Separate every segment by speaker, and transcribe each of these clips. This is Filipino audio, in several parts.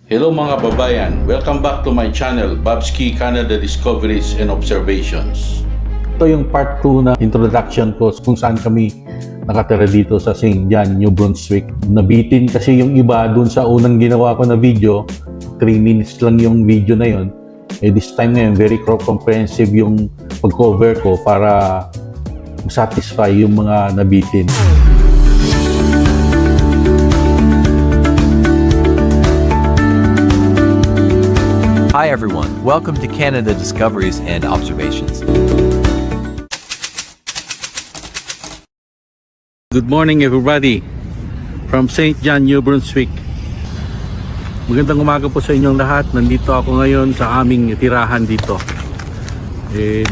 Speaker 1: Hello mga babayan, welcome back to my channel, Babski Canada Discoveries and Observations. Ito yung part 2 na introduction ko kung saan kami nakatira dito sa St. John, New Brunswick. Nabitin kasi yung iba dun sa unang ginawa ko na video, 3 minutes lang yung video na yon. This time ngayon, very comprehensive yung pag-cover ko para satisfy yung mga nabitin.
Speaker 2: Hi everyone, welcome to Canada Discoveries and Observations.
Speaker 1: Good morning everybody from St. John, New Brunswick. Magandang umaga po sa inyong lahat. Nandito ako ngayon sa aming tirahan dito.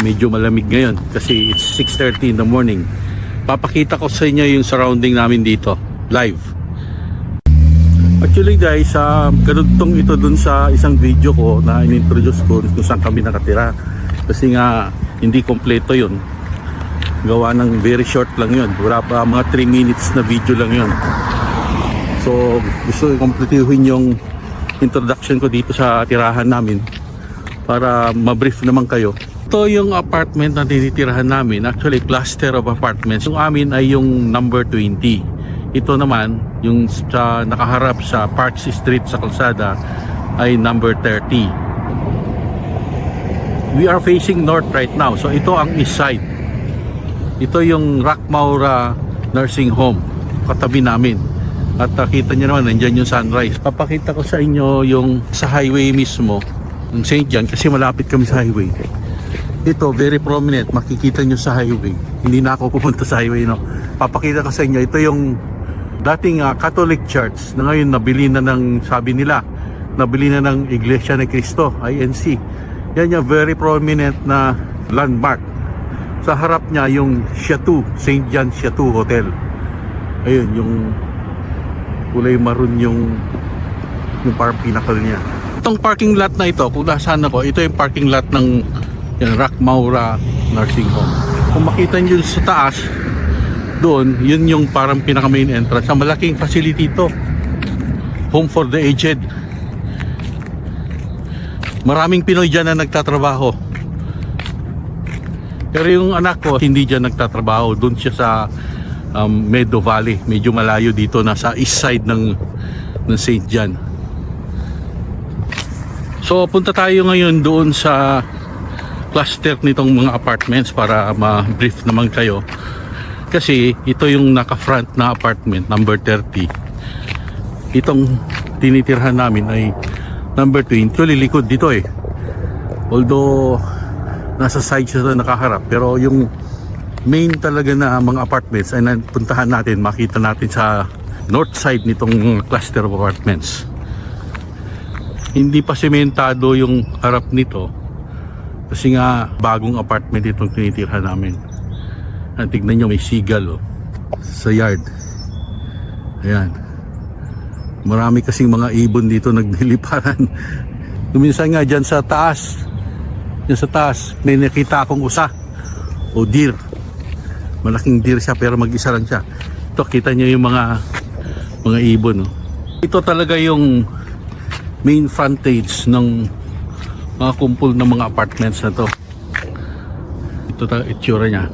Speaker 1: Medyo malamig ngayon kasi it's 6:30 in the morning. Papakita ko sa inyo yung surrounding namin dito, live. Actually guys, ganitong ito dun sa isang video ko na in-introduce ko kung saan kami nakatira. Kasi nga hindi kompleto yun. Gawa ng very short lang yun. Wala pa, mga 3 minutes na video lang yun. So gusto ko kompletuhin yung introduction ko dito sa tirahan namin para ma-brief naman kayo. Ito yung apartment na tinitirahan namin. Actually cluster of apartments. Yung amin ay yung number 20. Ito naman, yung sa nakaharap sa Park Street sa kalsada ay number 30. We are facing north right now. So ito ang east side. Ito yung Rockmaura Nursing Home, katabi namin. At kita nyo naman, nandyan yung sunrise. Papakita ko sa inyo yung sa highway mismo, ng St. John, kasi malapit kami sa highway. Ito, very prominent, makikita nyo sa highway. Hindi na ako pupunta sa highway, no? Papakita ko sa inyo, ito yung dating Catholic Church na ngayon nabili na ng, sabi nila, nabili na ng Iglesia ni Cristo, INC. Yan yung very prominent na landmark. Sa harap niya yung Chateau, St. John Chateau Hotel. Ayun, yung kulay maroon yung pinakal niya. Itong parking lot na ito, kung nasaan ako, ito yung parking lot ng yung Rockmaura Nursing Home. Kung makita nyo sa taas, doon, yun yung parang pinaka main entrance. Ang malaking facility ito. Home for the aged. Maraming Pinoy dyan na nagtatrabaho. Pero yung anak ko, hindi dyan nagtatrabaho. Doon siya sa Meadow Valley. Medyo malayo dito. Nasa east side ng St. John. So, punta tayo ngayon doon sa cluster nitong mga apartments para ma-brief naman kayo. Kasi ito yung naka-front na apartment, number 30. Itong tinitirhan namin ay number 20. Lilikod dito eh. Although nasa side siya na nakaharap, pero yung main talaga na mga apartments ay napuntahan natin, makita natin sa north side nitong cluster of apartments. Hindi pa sementado yung harap nito kasi nga bagong apartment itong tinitirhan namin. Tignan nyo, may seagull sa yard. Ayan. Marami kasing mga ibon dito nagniliparan. Minsan nga dyan sa taas, may nakita akong usa o deer. Malaking deer siya pero mag-isa lang siya. Ito, kita nyo yung mga ibon. Ito talaga yung main frontage ng mga kumpul ng mga apartments na to. Ito talaga itsura niya.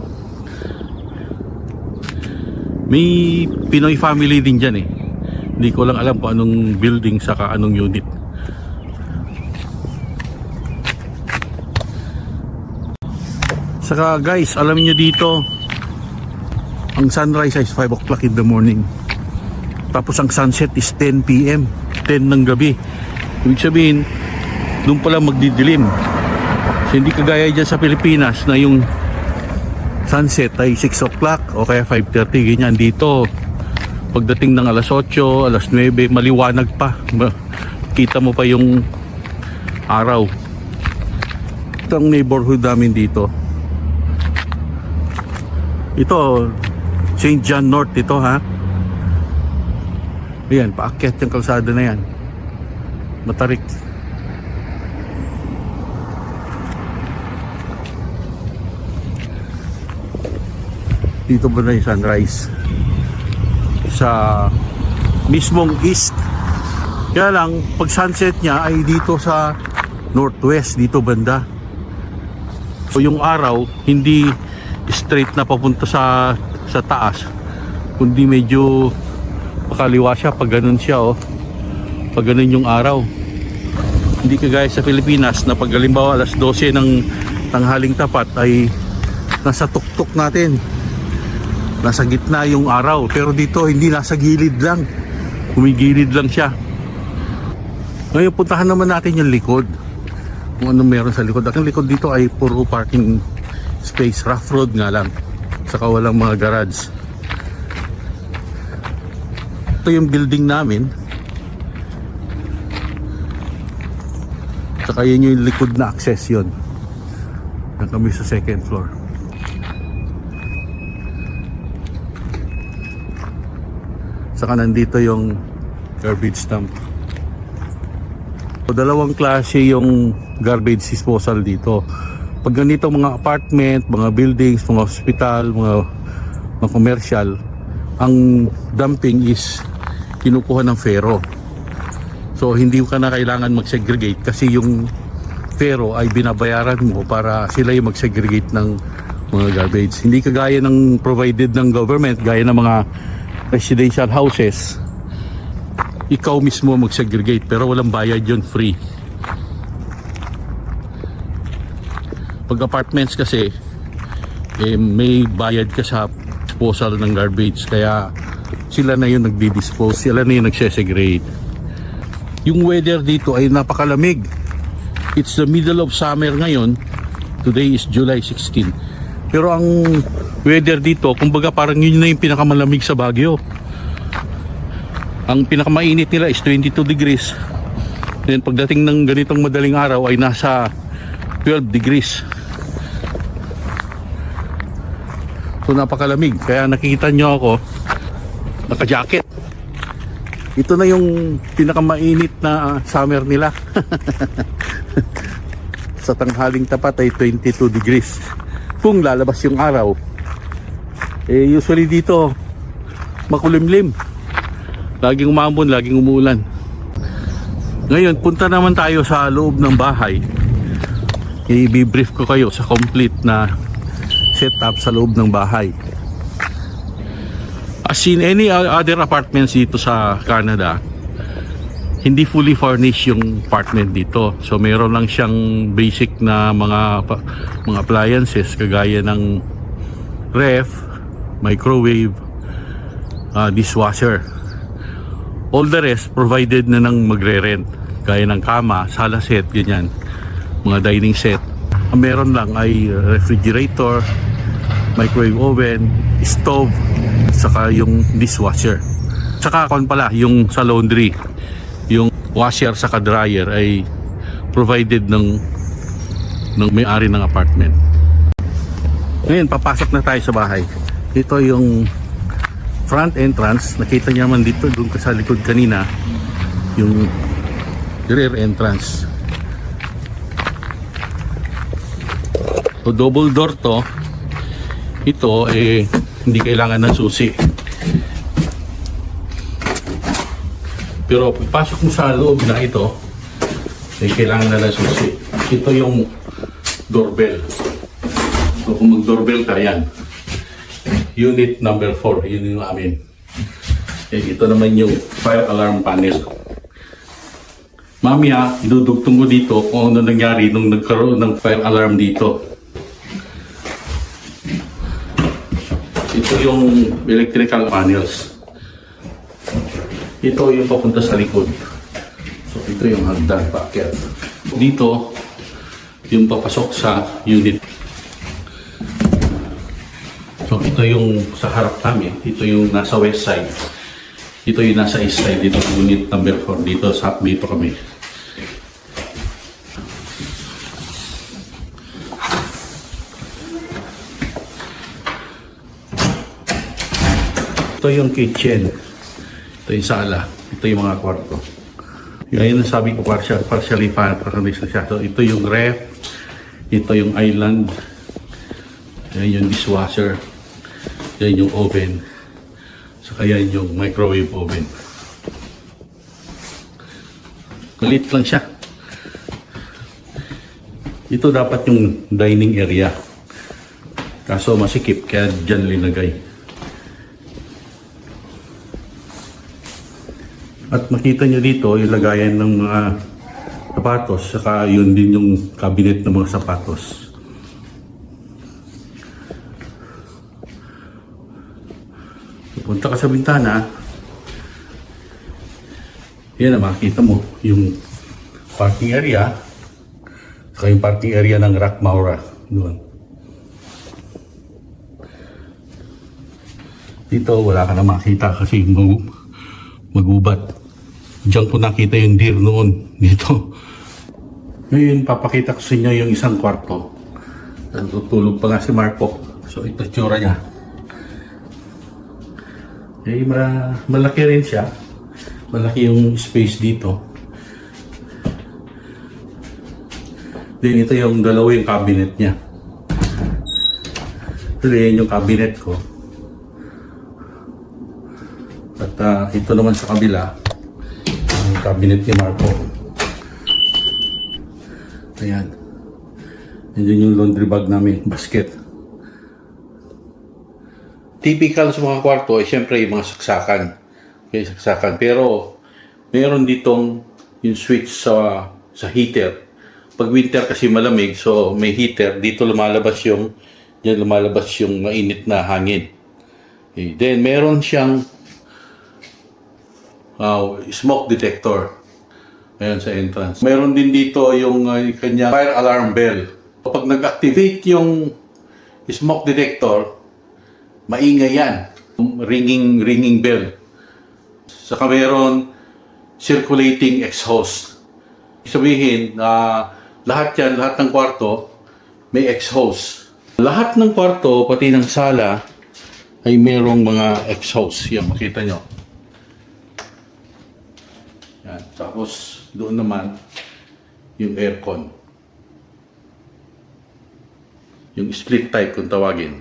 Speaker 1: May Pinoy family din dyan eh. Hindi ko lang alam kung anong building saka anong unit. Saka guys, alam niyo dito, ang sunrise is 5 o'clock in the morning. Tapos ang sunset is 10 p.m. 10 ng gabi. Ibig sabihin, doon pala magdidilim. So, hindi kagaya dyan sa Pilipinas na yung sunset ay 6 o'clock o kaya 5:30, ganyan. Dito pagdating ng alas 8, alas 9, maliwanag pa, kita mo pa yung araw. Ito ang neighborhood namin dito. Ito St. John North ito, ha. Ayan, paakyat yung kalsada na yan, matarik. Dito ba na yung sunrise sa mismong east Kaya lang, pag sunset niya ay dito sa northwest, dito banda. So yung araw, hindi straight na papunta sa taas, kundi medyo pakaliwa siya pag ganun siya, oh. Pag ganun yung araw. Hindi kagaya sa Pilipinas na pag halimbawa alas 12 ng tanghaling tapat ay nasa tuktok natin, nasa gitna yung araw. Pero dito hindi, nasa gilid lang, humigilid lang siya. Ngayon puntahan naman natin yung likod, kung ano meron sa likod. Ang likod dito ay puro parking space, rough road nga lang, saka walang mga garage. Ito yung building namin, saka yun yung likod na access yun. Yan kami sa second floor. Saka nandito yung garbage dump. So, dalawang klase yung garbage disposal dito. Pag ganito mga apartment, mga buildings, mga hospital, mga commercial, ang dumping is kinukuha ng fero. So hindi ka na kailangan mag-segregate kasi yung fero ay binabayaran mo para sila yung mag-segregate ng mga garbage. Hindi kagaya ng provided ng government, gaya ng mga residential houses, ikaw mismo mag-segregate, pero walang bayad yun, free. Pag apartments kasi may bayad ka sa disposal ng garbage, kaya sila na yung nagdi-dispose, sila na yung nagsesegregate. Yung weather dito ay napakalamig. It's the middle of summer ngayon. Today is July 16. Pero ang weather dito, kumbaga parang yun na yung pinakamalamig sa Baguio. Ang pinakamainit nila is 22 degrees. Then pagdating ng ganitong madaling araw ay nasa 12 degrees. So napakalamig. Kaya nakikita nyo ako naka-jacket. Ito na yung pinakamainit na summer nila. Sa tanghaling tapat ay 22 degrees kung lalabas yung araw. Usually dito makulimlim, laging umambon, laging umuulan. Ngayon punta naman tayo sa loob ng bahay. I-brief ko kayo sa complete na setup sa loob ng bahay. As in any other apartments dito sa Canada, hindi fully furnished yung apartment dito. So meron lang siyang basic na mga appliances kagaya ng ref, microwave, dishwasher. All the rest provided na ng magre-rent, gaya ng kama, sala set, ganyan, mga dining set. Ang meron lang ay refrigerator, microwave oven, stove, saka yung dishwasher. Saka kon pala yung sa laundry, yung washer saka dryer ay provided ng may-ari ng apartment. Ngayon papasok na tayo sa bahay. Ito yung front entrance. Nakita niyo naman dito, doon ka sa likod kanina, yung rear entrance. So double door to. Ito hindi kailangan ng susi. Pero pagpasok mo sa loob na ito, kailangan na ng susi. Ito yung doorbell. So kung mag-doorbell ka, yan. Unit number 4, yun yung amin. Ito naman yung fire alarm panel. Mamaya, idudugtong ko dito kung ano nangyari nung nagkaroon ng fire alarm dito. Ito yung electrical panels. Ito yung papunta sa likod. So ito yung hagdan packet. Dito yung papasok sa unit. So ito yung sa harap namin. Ito yung nasa west side. Ito yung nasa east side. Dito unit number 4. Dito sa dito kami. Ito yung kitchen. Ito yung sala. Ito yung mga kwarto. Ngayon sabi ko partially furnished na siya. So ito yung ref. Ito yung island. Yan yung dishwasher. Yan yung oven. Saka yan yung microwave oven. Maliit lang siya. Ito dapat yung dining area. Kaso masikip, kaya dyan linagay. At makita nyo dito, yung lagayan ng mga sapatos, saka yun din yung cabinet ng mga sapatos. Punta ka sa bintana, yan na makita mo yung parking area, saka yung parking area ng Rak Maura doon. Dito wala ka na makita kasi magubat. Diyan ko nakita yung deer noon dito. Ngayon papakita ko sa inyo yung isang kwarto. Natutulog pa nga si Marco. So ito tsura niya. Eh, malaki rin siya. Malaki yung space dito. Then ito yung dalawang cabinet niya. Ito din yung cabinet ko. At ito naman sa kabila, yung cabinet ni Marco. Ayan. Yan yung laundry bag namin, basket. Typical sa mga kwarto ay siyempre yung mga saksakan. Okay, saksakan. Pero meron ditong yung switch sa heater. Pag winter kasi malamig, so may heater. Dito lumalabas yung mainit na hangin. Okay. Then meron siyang smoke detector. Ayan sa entrance. Meron din dito yung kanya fire alarm bell. Kapag nag-activate yung smoke detector, maingay yan. Ringing bell. Saka meron circulating exhaust. Sabihin na lahat ng kwarto may exhaust. Lahat ng kwarto, pati ng sala, ay merong mga exhaust. Yan, makita nyo. Yan. Tapos, doon naman, yung aircon. Yung split type kung tawagin.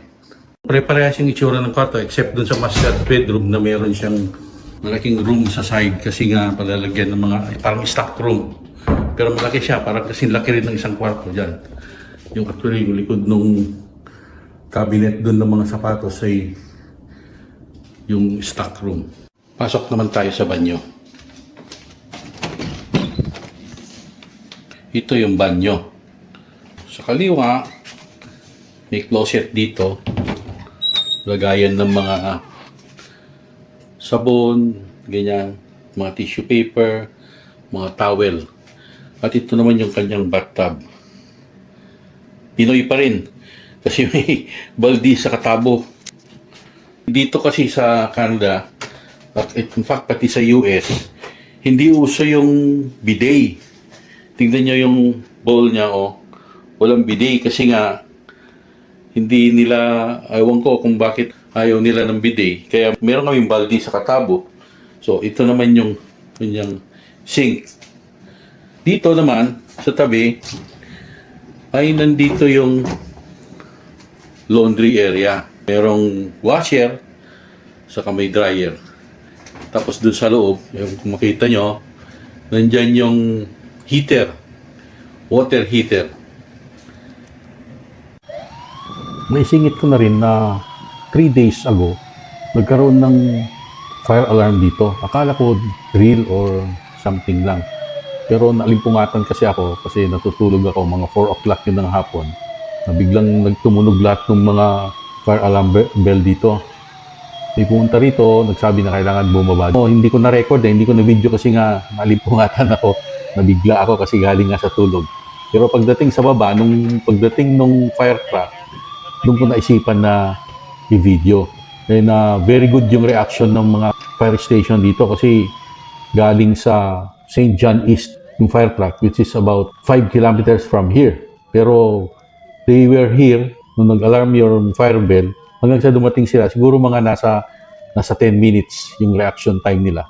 Speaker 1: Pare-parehas yung itsura ng kwarto except dun sa master bedroom na meron siyang malaking room sa side kasi nga palalagyan ng mga parang stock room. Pero malaki siya, parang kasing laki rin ng isang kwarto dyan. Yung actually yung likod nung cabinet dun ng mga sapatos ay yung stock room. Pasok naman tayo sa banyo. Ito yung banyo. Sa kaliwa, may closet dito. Lagayan ng mga sabon, ganyan, mga tissue paper, mga towel. At ito naman yung kanyang bathtub. Pinoy pa rin kasi may baldi sa katabo. Dito kasi sa Canada, at in fact pati sa US, hindi uso yung bidet. Tingnan nyo yung bowl niya, walang bidet kasi nga hindi nila, ewan ko kung bakit ayaw nila ng bidet. Kaya meron kaming baldi sa katabo. So ito naman yung kanyang sink. Dito naman sa tabi ay nandito yung laundry area. Merong washer saka may dryer. Tapos dun sa loob, kung makita nyo, nandyan yung heater, water heater. Naisingit ko na rin na 3 days ago, nagkaroon ng fire alarm dito. Akala ko drill or something lang. Pero nalimpungatan kasi ako kasi natutulog ako mga 4 o'clock yun ng hapon. Na biglang nagtumunog lahat ng mga fire alarm bell dito. May pumunta rito, nagsabi na kailangan bumaba. Hindi ko na-record, hindi ko na-video kasi nga nalimpungatan ako. Nabigla ako kasi galing nga sa tulog. Pero pagdating sa baba, pagdating nung fire truck, doon ko naisipan na i-video. And very good yung reaction ng mga fire station dito kasi galing sa St. John East yung fire truck, which is about 5 kilometers from here. Pero they were here nung nag-alarm yung fire bell. Hanggang sa dumating sila, siguro mga nasa 10 minutes yung reaction time nila.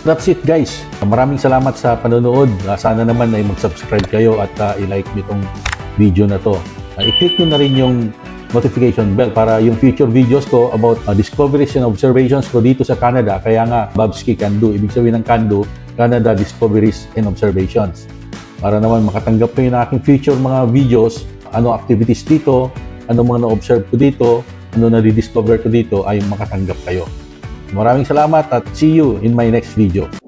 Speaker 1: That's it guys. Maraming salamat sa panonood. Sana naman ay mag-subscribe kayo at i-like nyo itong video na to. I-click nyo na rin yung
Speaker 3: notification bell para yung future videos ko about discoveries and observations ko dito sa Canada. Kaya nga, Babski Can Do. Ibig sabihin ng Can Do, Canada Discoveries and Observations. Para naman makatanggap kayo ng aking future mga videos, ano activities dito, ano mga na-observe ko dito, ano na-rediscover ko dito, ay makatanggap kayo. Maraming salamat at see you in my next video.